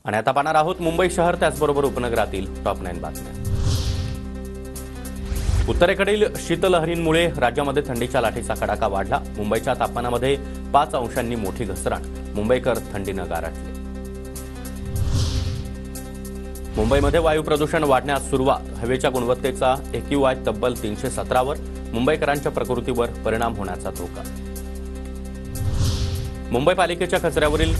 आणि आता पाहणार आहोत मुंबई शहर त्याचबरोबर उपनगरातील टॉप 9 बातम्या। उत्तरेकडील शीतलहरींमुळे राज्यामध्ये थंडीच्या लाटेचा कडाका वाढला। मुंबईच्या तापमानामध्ये 5 अंशांनी मोठी घसरण। मुंबईकर थंडीनं गारठले। मुंबईमध्ये वायू प्रदूषण वाढण्यास सुरुवात। हवेच्या गुणवत्तेचा AQI तब्बल 317 वर। मुंबईकरांच्या प्रकृतीवर परिणाम होण्याचा धोका। मुंबई पालिकेच्या कचऱ्यावरील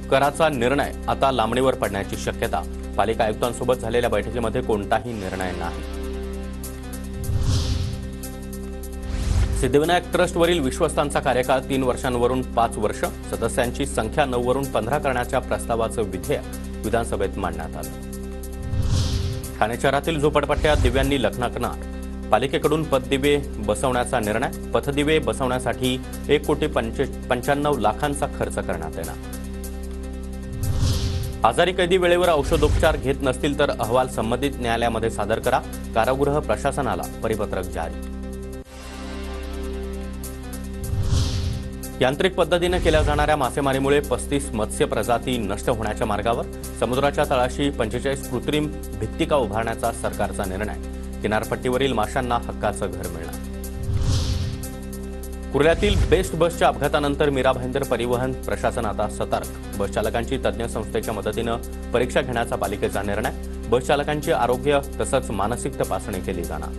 कराचा निर्णय आता लांबणीवर पडण्याची शक्यता। पालिका आयुक्तांसोबत झालेल्या बैठकीमध्ये कोणताही निर्णय नाही। सिद्धिविनायक ट्रस्टवरील विश्वस्तांचा कार्यकाळ 3 वर्षांवरून 5 वर्ष। सदस्यांची संख्या 9 वरून 15 करण्याच्या प्रस्तावाचं विधेयक विधानसभेत मांडण्यात आलं। ठाणे शहरातील झोपडपट्ट्यात दिव्यांनी लखलखणार। पालिकेकडून पथदिवे बसवण्याचा निर्णय। पथदिवे बसवण्यासाठी 1,95,00,000 खर्च करण्यात येणार। आजारी कैदी वेळेवर औषधोपचार घेत नसतील तर अहवाल संबंधित न्यायालयामध्ये सादर करा। कारागृह प्रशासनाला परिपत्रक जारी। यांत्रिक पद्धतीने केल्या जाणाऱ्या मासेमारीमुळे 35 मत्स्य प्रजाती नष्ट होण्याच्या मार्गावर। समुद्राच्या तळाशी 45 कृत्रिम भित्तिका उभारण्याचा सरकारचा निर्णय। किनारपट्टीवरील माशांना हक्काचं घर मिळणार। कुर्ल्यातील बेस्ट बसच्या अपघातानंतर मीरा भाईंदर परिवहन प्रशासन आता सतर्क। बस चालकांची तज्ञ संस्थेच्या मदतीनं परीक्षा घेण्याचा पालिकेचा निर्णय। बस चालकांची आरोग्य तसंच मानसिक तपासणी केली जाणार।